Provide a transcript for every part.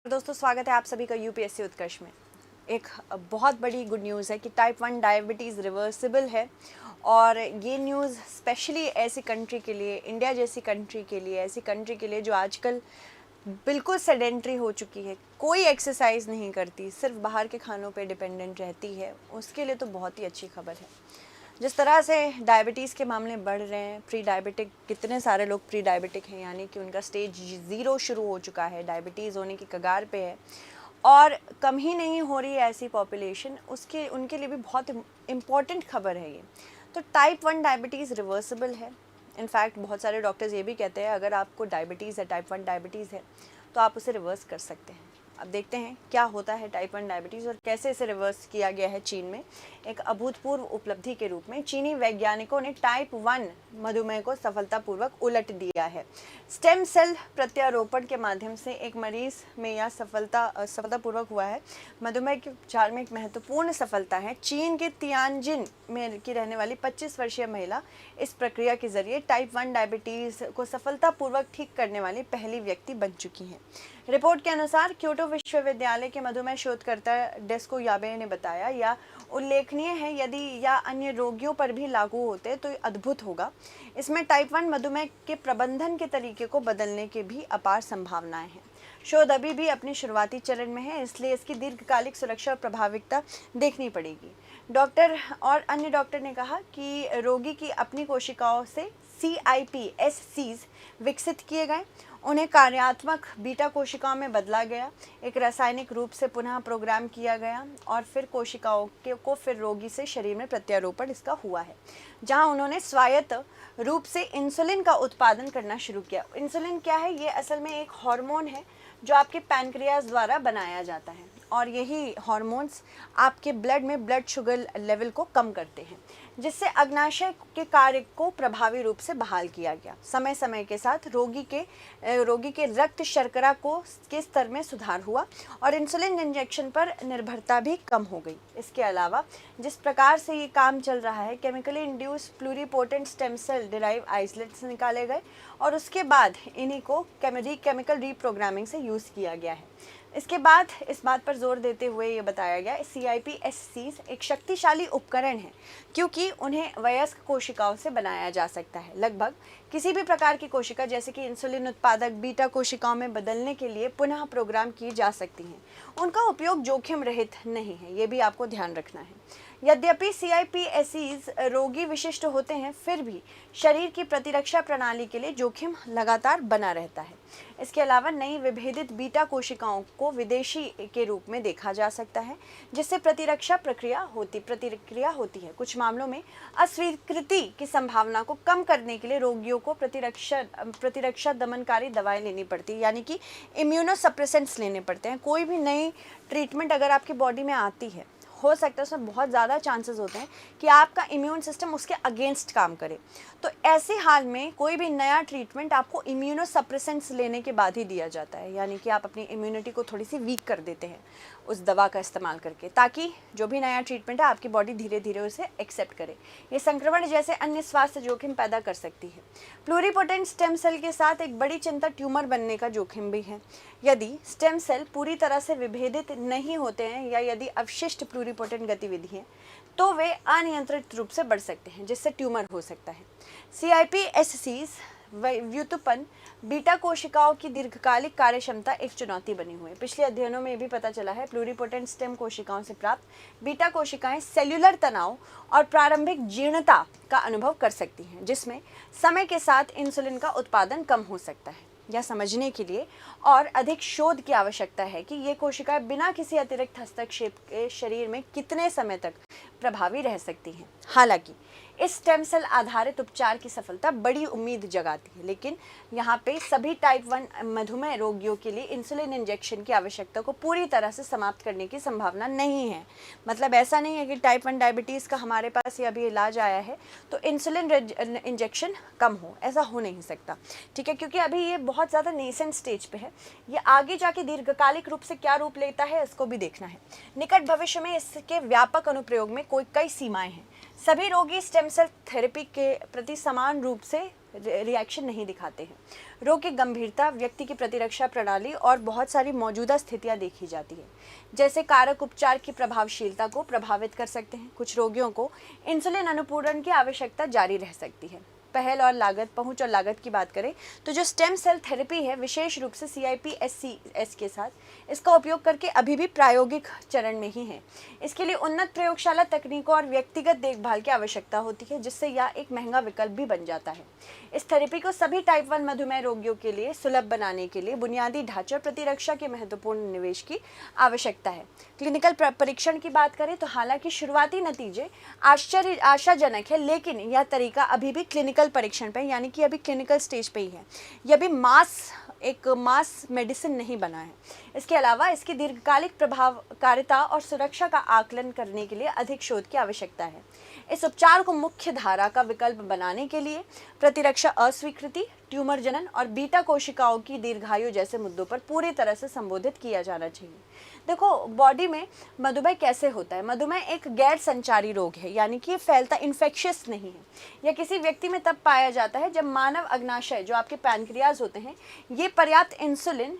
दोस्तों, स्वागत है आप सभी का यूपीएससी उत्कर्ष में। एक बहुत बड़ी गुड न्यूज़ है कि टाइप 1 डायबिटीज़ रिवर्सिबल है। और ये न्यूज़ स्पेशली ऐसी कंट्री के लिए, इंडिया जैसी कंट्री के लिए, ऐसी कंट्री के लिए जो आजकल बिल्कुल सेडेंट्री हो चुकी है, कोई एक्सरसाइज नहीं करती, सिर्फ बाहर के खानों पे डिपेंडेंट रहती है, उसके लिए तो बहुत ही अच्छी खबर है। जिस तरह से डायबिटीज़ के मामले बढ़ रहे हैं, प्री डायबिटिक, कितने सारे लोग प्री डायबिटिक हैं, यानी कि उनका स्टेज 0 शुरू हो चुका है, डायबिटीज़ होने की कगार पे है, और कम ही नहीं हो रही है ऐसी पॉपुलेशन, उसके उनके लिए भी बहुत इम्पॉर्टेंट खबर है ये। तो टाइप 1 डायबिटीज़ रिवर्सिबल है। इनफैक्ट बहुत सारे डॉक्टर्स ये भी कहते हैं अगर आपको डायबिटीज़ है, टाइप 1 डायबिटीज़ है, तो आप उसे रिवर्स कर सकते हैं। अब देखते हैं क्या होता है टाइप 1 डायबिटीज़ और कैसे इसे रिवर्स किया गया है चीन में। एक अभूतपूर्व उपलब्धि के रूप में चीनी वैज्ञानिकों ने टाइप 1 मधुमेह को सफलतापूर्वक उलट दिया है। स्टेम सेल प्रत्यारोपण के माध्यम से एक मरीज में यह सफलतापूर्वक हुआ है। मधुमेह के उपचार में एक महत्वपूर्ण सफलता है। चीन के तियानजिन में की रहने वाली 25 वर्षीय महिला इस प्रक्रिया के जरिए टाइप 1 डायबिटीज़ को सफलतापूर्वक ठीक करने वाली पहली व्यक्ति बन चुकी हैं। रिपोर्ट के अनुसार क्योटो विश्वविद्यालय के मधुमेह शोधकर्ता डेस्को याबे ने बताया, यह उल्लेखनीय है, यदि यह अन्य रोगियों पर भी लागू होते तो अद्भुत होगा। इसमें टाइप 1 मधुमेह के प्रबंधन के तरीके को बदलने के भी अपार संभावनाएं हैं। शोध अभी भी अपनी शुरुआती चरण में है, इसलिए इसकी दीर्घकालिक सुरक्षा और प्रभाविकता देखनी पड़ेगी। डॉक्टर और अन्य डॉक्टर ने कहा कि रोगी की अपनी कोशिकाओं से CIPSCs विकसित किए गए, उन्हें कार्यात्मक बीटा कोशिकाओं में बदला गया, एक रासायनिक रूप से पुनः प्रोग्राम किया गया और फिर कोशिकाओं को फिर रोगी से शरीर में प्रत्यारोपण इसका हुआ है, जहां उन्होंने स्वायत्त रूप से इंसुलिन का उत्पादन करना शुरू किया। इंसुलिन क्या है? ये असल में एक हार्मोन है जो आपके पैनक्रियाज द्वारा बनाया जाता है, और यही हार्मोन्स आपके ब्लड में ब्लड शुगर लेवल को कम करते हैं, जिससे अग्नाशय के कार्य को प्रभावी रूप से बहाल किया गया। समय समय के साथ रोगी के रक्त शर्करा के स्तर में सुधार हुआ और इंसुलिन इंजेक्शन पर निर्भरता भी कम हो गई। इसके अलावा जिस प्रकार से ये काम चल रहा है, chemically induced pluripotent stem cell derive isolates निकाले गए और उसके बाद इन्हीं को केमिकल रीप्रोग्रामिंग से यूज़ किया गया है। इसके बाद इस बात पर जोर देते हुए ये बताया गया, CIPSCs एक शक्तिशाली उपकरण है क्योंकि उन्हें वयस्क कोशिकाओं से बनाया जा सकता है। लगभग किसी भी प्रकार की कोशिका, जैसे कि इंसुलिन उत्पादक बीटा कोशिकाओं में बदलने के लिए पुनः प्रोग्राम की जा सकती हैं। उनका उपयोग जोखिम रहित नहीं है, ये भी आपको ध्यान रखना है। यद्यपि CIPSCs रोगी विशिष्ट होते हैं, फिर भी शरीर की प्रतिरक्षा प्रणाली के लिए जोखिम लगातार बना रहता है। इसके अलावा नई विभेदित बीटा कोशिकाओं को विदेशी के रूप में देखा जा सकता है, जिससे प्रतिक्रिया होती है। कुछ मामलों में अस्वीकृति की संभावना को कम करने के लिए रोगियों को प्रतिरक्षा दमनकारी दवाएं लेनी पड़ती है, यानी कि इम्यूनोसप्रेसेंट्स लेने पड़ते हैं। कोई भी नई ट्रीटमेंट अगर आपकी बॉडी में आती है, हो सकता है उसमें बहुत ज़्यादा चांसेस होते हैं कि आपका इम्यून सिस्टम उसके अगेंस्ट काम करे। तो ऐसे हाल में कोई भी नया ट्रीटमेंट आपको इम्यूनोसप्रेसेंट्स लेने के बाद ही दिया जाता है, यानी कि आप अपनी इम्यूनिटी को थोड़ी सी वीक कर देते हैं उस दवा का इस्तेमाल करके, ताकि जो भी नया ट्रीटमेंट है आपकी बॉडी धीरे धीरे उसे एक्सेप्ट करे। ये संक्रमण जैसे अन्य स्वास्थ्य जोखिम पैदा कर सकती है। प्लूरिपोटेंट स्टेम सेल के साथ एक बड़ी चिंता ट्यूमर बनने का जोखिम भी है। यदि स्टेम सेल पूरी तरह से विभेदित नहीं होते हैं या यदि अवशिष्ट प्लूरिपोटेंट गतिविधि है, तो वे अनियंत्रित रूप से बढ़ सकते हैं, जिससे ट्यूमर हो सकता है। CIPSCs व्युत्पन्न बीटा कोशिकाओं की दीर्घकालिक कार्यक्षमता एक चुनौती बनी हुई है। पिछले अध्ययनों में भी पता चला है, प्लूरिपोटेंट स्टेम कोशिकाओं से प्राप्त बीटा कोशिकाएं सेल्युलर तनाव और प्रारंभिक जीर्णता का अनुभव कर सकती हैं, जिसमें समय के साथ इंसुलिन का उत्पादन कम हो सकता है। यह समझने के लिए और अधिक शोध की आवश्यकता है कि ये कोशिकाएं बिना किसी अतिरिक्त हस्तक्षेप के शरीर में कितने समय तक प्रभावी रह सकती हैं। हालांकि इस स्टेम सेल आधारित उपचार की सफलता बड़ी उम्मीद जगाती है, लेकिन यहाँ पे सभी टाइप 1 मधुमेह रोगियों के लिए इंसुलिन इंजेक्शन की आवश्यकता को पूरी तरह से समाप्त करने की संभावना नहीं है। मतलब ऐसा नहीं है कि टाइप 1 डायबिटीज़ का हमारे पास ये अभी इलाज आया है तो इंसुलिन इंजेक्शन कम हो, ऐसा हो नहीं सकता, ठीक है, क्योंकि अभी ये बहुत ज़्यादा नेसेंट स्टेज पे है। ये आगे जाके दीर्घकालिक रूप से क्या रूप लेता है इसको भी देखना है। निकट भविष्य में इसके व्यापक अनुप्रयोग में कई सीमाएं हैं। सभी रोगी स्टेम सेल थेरेपी के प्रति समान रूप से रिएक्शन नहीं दिखाते हैं। रोग की गंभीरता, व्यक्ति की प्रतिरक्षा प्रणाली और बहुत सारी मौजूदा स्थितियां देखी जाती है, जैसे कारक उपचार की प्रभावशीलता को प्रभावित कर सकते हैं। कुछ रोगियों को इंसुलिन अनुपूरण की आवश्यकता जारी रह सकती है। पहल और लागत, पहुंच और लागत की बात करें तो जो स्टेम सेल थेरेपी है, विशेष रूप से CIP-SCS के साथ, इसका उपयोग करके अभी भी प्रायोगिक चरण में ही है। इसके लिए उन्नत प्रयोगशाला तकनीकों और व्यक्तिगत देखभाल की आवश्यकता होती है, जिससे यह एक महंगा विकल्प भी बन जाता है। इस थेरेपी को सभी टाइप 1 मधुमेह रोगियों के लिए सुलभ बनाने के लिए बुनियादी ढांचे और प्रतिरक्षा के महत्वपूर्ण निवेश की आवश्यकता है। क्लिनिकल परीक्षण की बात करें तो हालांकि शुरुआती नतीजे आशाजनक है, लेकिन यह तरीका अभी भी क्लिनिकल परीक्षण पे, यानी कि अभी क्लिनिकल स्टेज पे ही है। यह भी मास मेडिसिन नहीं बना है। इसके अलावा इसकी दीर्घकालिक प्रभावकारिता और सुरक्षा का आकलन करने के लिए अधिक शोध की आवश्यकता है। इस उपचार को मुख्य धारा का विकल्प बनाने के लिए प्रतिरक्षा अस्वीकृति, ट्यूमर जनन और बीटा कोशिकाओं की दीर्घायु जैसे मुद्दों पर पूरी तरह से संबोधित किया जाना चाहिए। देखो, बॉडी में मधुमेह कैसे होता है? मधुमेह एक गैर संचारी रोग है, यानी कि ये फैलता, इन्फेक्शियस नहीं है। यह किसी व्यक्ति में तब पाया जाता है जब मानव अग्नाशय, जो आपके पैनक्रियाज होते हैं, ये पर्याप्त इंसुलिन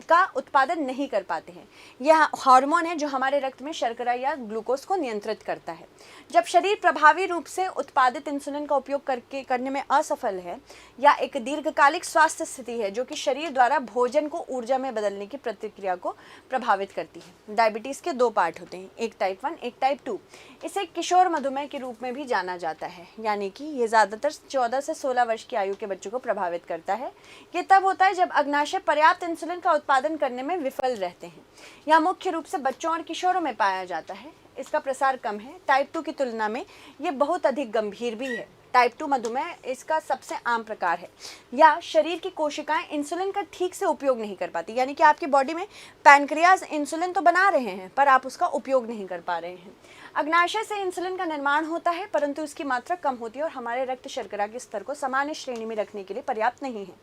का उत्पादन नहीं कर पाते हैं। यह हार्मोन है जो हमारे रक्त में शर्करा या ग्लूकोज को नियंत्रित करता है। जब शरीर प्रभावी रूप से उत्पादित इंसुलिन का उपयोग करने में असफल है, या एक दीर्घकालिक स्वास्थ्य स्थिति है जो कि शरीर द्वारा भोजन को ऊर्जा में बदलने की प्रतिक्रिया को प्रभावित करती है। डायबिटीज के 2 पार्ट होते हैं, एक टाइप 1, एक टाइप 2। इसे किशोर मधुमेह के रूप में भी जाना जाता है, यानी कि ये ज़्यादातर 14 से 16 वर्ष की आयु के बच्चों को प्रभावित करता है। ये तब होता है जब अग्नाशय पर्याप्त इंसुलिन का उत्पादन करने में विफल रहते हैं। यह मुख्य रूप से बच्चों और किशोरों में पाया जाता है। इसका प्रसार कम है। टाइप 2 की तुलना में ये बहुत अधिक गंभीर भी है। टाइप 2 मधुमेह इसका सबसे आम प्रकार है, या शरीर की कोशिकाएं इंसुलिन का ठीक से उपयोग नहीं कर पाती, यानी कि आपकी बॉडी में पैनक्रियाज इंसुलिन तो बना रहे हैं पर आप उसका उपयोग नहीं कर पा रहे हैं। अग्नाशय से इंसुलिन का निर्माण होता है, परंतु इसकी मात्रा कम होती है और हमारे रक्त शर्करा के स्तर को सामान्य श्रेणी में रखने के लिए पर्याप्त नहीं है।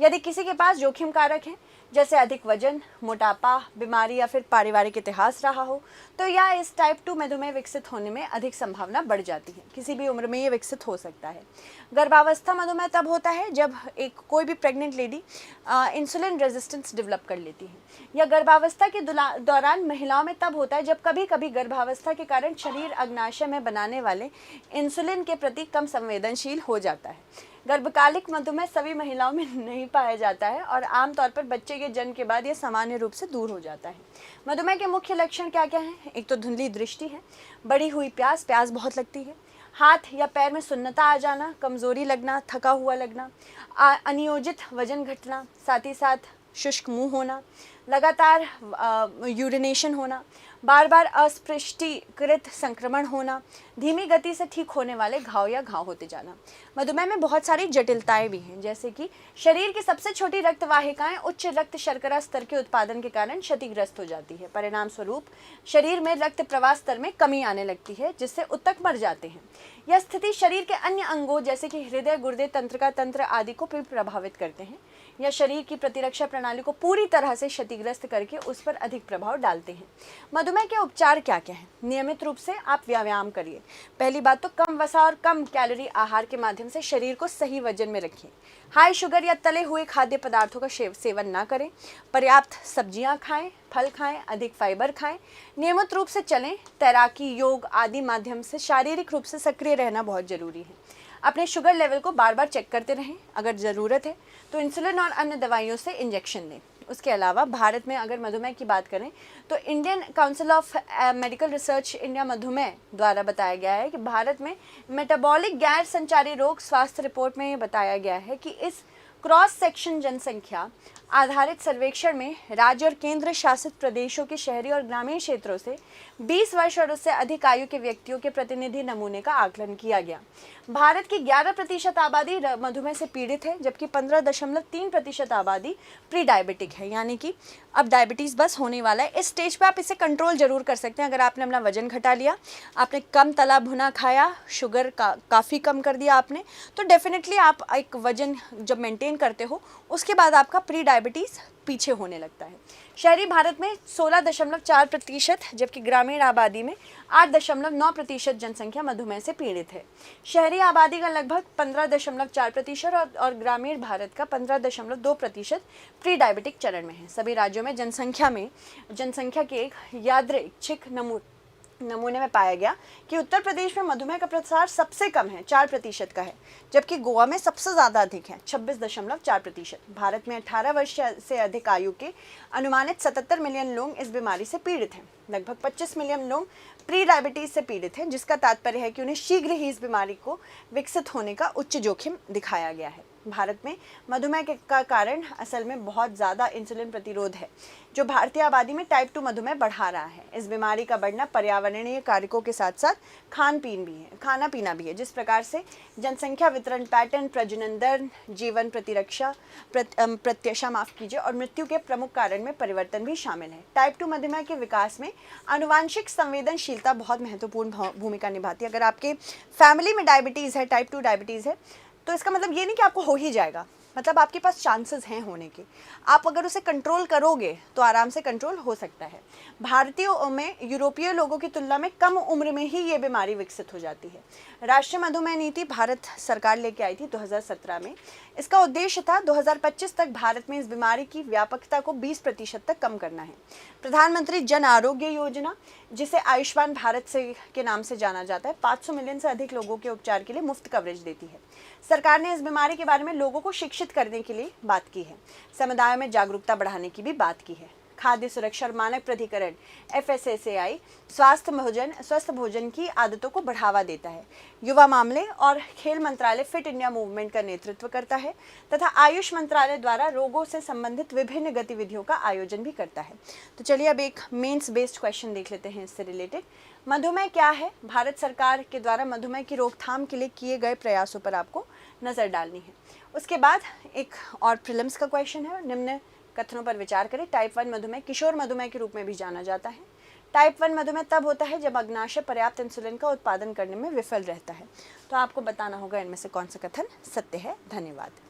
यदि किसी के पास जोखिम कारक है, जैसे अधिक वजन, मोटापा, बीमारी या फिर पारिवारिक इतिहास रहा हो, तो यह इस टाइप 2 मधुमेह विकसित होने में अधिक संभावना बढ़ जाती है। किसी भी उम्र में ये विकसित हो सकता है। गर्भावस्था मधुमेह तब होता है जब कोई भी pregnant lady insulin resistance develop कर लेती है। या गर्भावस्था के दौरान महिलाओं में तब होता है जब कभी कभी गर्भावस्था के कारण शरीर अग्नाशय में बनाने वाले इंसुलिन के प्रति कम संवेदनशील हो जाता है। गर्भकालिक मधुमेह सभी महिलाओं में नहीं पाया जाता है और आमतौर पर बच्चे के जन्म के बाद यह सामान्य रूप से दूर हो जाता है। मधुमेह के मुख्य लक्षण क्या क्या हैं? एक तो धुंधली दृष्टि है, बढ़ी हुई प्यास बहुत लगती है, हाथ या पैर में सुन्नता आ जाना, कमजोरी लगना, थका हुआ लगना, अनियोजित वजन घटना, साथ ही साथ शुष्क मुंह होना, लगातार यूरिनेशन होना, बार बार अस्पष्टीकृत संक्रमण होना, धीमी गति से ठीक होने वाले घाव या घाव होते जाना। मधुमेह में बहुत सारी जटिलताएं भी हैं, जैसे कि शरीर की सबसे छोटी रक्तवाहिकाएं उच्च रक्त शर्करा स्तर के उत्पादन के कारण क्षतिग्रस्त हो जाती है। परिणाम स्वरूप शरीर में रक्त प्रवाह स्तर में कमी आने लगती है, जिससे ऊतक मर जाते हैं। यह स्थिति शरीर के अन्य अंगों जैसे कि हृदय, गुर्दे, तंत्रिका तंत्र आदि को भी प्रभावित करते हैं, या शरीर की प्रतिरक्षा प्रणाली को पूरी तरह से क्षतिग्रस्त करके उस पर अधिक प्रभाव डालते हैं। मधुमेह के उपचार क्या क्या हैं? नियमित रूप से आप व्यायाम करिए। पहली बात तो कम वसा और कम कैलोरी आहार के माध्यम से शरीर को सही वजन में रखिए। हाई शुगर या तले हुए खाद्य पदार्थों का सेवन ना करें। पर्याप्त सब्जियां खाएं, फल खाएं, अधिक फाइबर खाएं। नियमित रूप से चलें। तैराकी, योग आदि माध्यम से शारीरिक रूप से सक्रिय रहना बहुत जरूरी है। अपने शुगर लेवल को बार बार चेक करते रहें। अगर ज़रूरत है तो इंसुलिन और अन्य दवाइयों से इंजेक्शन लें। उसके अलावा भारत में अगर मधुमेह की बात करें तो Indian council of medical research India मधुमेह द्वारा बताया गया है कि भारत में मेटाबॉलिक गैर संचारी रोग स्वास्थ्य रिपोर्ट में ये बताया गया है कि इस क्रॉस सेक्शन जनसंख्या आधारित सर्वेक्षण में राज्य और केंद्र शासित प्रदेशों के शहरी और ग्रामीण क्षेत्रों से 20 वर्ष और उससे अधिक आयु के व्यक्तियों के प्रतिनिधि नमूने का आकलन किया गया। भारत की 11% आबादी मधुमेह से पीड़ित है, जबकि 15.3% आबादी प्री डायबिटिक है, यानी कि अब डायबिटीज़ बस होने वाला है। इस स्टेज पे आप इसे कंट्रोल जरूर कर सकते हैं। अगर आपने अपना वजन घटा लिया, आपने कम तला भुना खाया, शुगर काफ़ी कम कर दिया आपने, तो डेफिनेटली आप एक वजन जब मेंटेन करते हो उसके बाद आपका प्री डायबिटीज़ पीछे होने लगता है। शहरी भारत में 16.4%, जबकि ग्रामीण आबादी में 8.9% जनसंख्या मधुमेह से पीड़ित है। शहरी आबादी का लगभग 15.4% और ग्रामीण भारत का 15.2% प्री डायबिटिक चरण में है। सभी राज्यों में जनसंख्या के एक यादृच्छिक नमूने में पाया गया कि उत्तर प्रदेश में मधुमेह का प्रसार सबसे कम है, 4% का है, जबकि गोवा में सबसे ज़्यादा अधिक है, 26.4%। भारत में 18 वर्ष से अधिक आयु के अनुमानित 77 मिलियन लोग इस बीमारी से पीड़ित हैं। लगभग 25 मिलियन लोग प्री डायबिटीज़ से पीड़ित हैं, जिसका तात्पर्य है कि उन्हें शीघ्र ही इस बीमारी को विकसित होने का उच्च जोखिम दिखाया गया है। भारत में मधुमेह का कारण असल में बहुत ज़्यादा इंसुलिन प्रतिरोध है, जो भारतीय आबादी में टाइप 2 मधुमेह बढ़ा रहा है। इस बीमारी का बढ़ना पर्यावरणीय कारकों के साथ साथ खाना पीना भी है, जिस प्रकार से जनसंख्या वितरण पैटर्न, प्रजनन दर, जीवन प्रतिरक्षा प्रत्याशा और मृत्यु के प्रमुख कारण में परिवर्तन भी शामिल है। टाइप 2 मधुमेह के विकास में आनुवांशिक संवेदनशीलता बहुत महत्वपूर्ण भूमिका निभाती है। अगर आपके फैमिली में डायबिटीज़ है, टाइप 2 डायबिटीज़ है, तो इसका मतलब ये नहीं कि आपको हो ही जाएगा, मतलब आपके पास चांसेस हैं होने के। आप अगर उसे कंट्रोल करोगे तो आराम से कंट्रोल हो सकता है। भारतीयों में यूरोपीय लोगों की तुलना में कम उम्र में ही ये बीमारी विकसित हो जाती है। राष्ट्रीय मधुमेह नीति भारत सरकार लेके आई थी 2017 में। इसका उद्देश्य था 2025 तक भारत में इस बीमारी की व्यापकता को 20% तक कम करना है। प्रधानमंत्री जन आरोग्य योजना, जिसे आयुष्मान भारत के नाम से जाना जाता है, 500 मिलियन से अधिक लोगों के उपचार के लिए मुफ्त कवरेज देती है। सरकार ने इस बीमारी के बारे में लोगों को शिक्षित करने के लिए बात की है। समुदाय में जागरूकता बढ़ाने की भी बात की है। खाद्य सुरक्षा और मानक प्राधिकरण FSSAI स्वस्थ भोजन की आदतों को बढ़ावा देता है। युवा मामले और खेल मंत्रालय फिट इंडिया मूवमेंट का नेतृत्व करता है तथा आयुष मंत्रालय द्वारा रोगों से संबंधित विभिन्न गतिविधियों का आयोजन भी करता है। तो चलिए अब एक मेंस बेस्ड क्वेश्चन देख लेते हैं इससे रिलेटेड। मधुमेह क्या है? भारत सरकार के द्वारा मधुमेह की रोकथाम के लिए किए गए प्रयासों पर आपको नज़र डालनी है। उसके बाद एक और प्रीलिम्स का क्वेश्चन है। निम्न कथनों पर विचार करें। टाइप 1 मधुमेह किशोर मधुमेह के रूप में भी जाना जाता है। टाइप 1 मधुमेह तब होता है जब अग्नाशय पर्याप्त इंसुलिन का उत्पादन करने में विफल रहता है। तो आपको बताना होगा इनमें से कौन सा कथन सत्य है। धन्यवाद।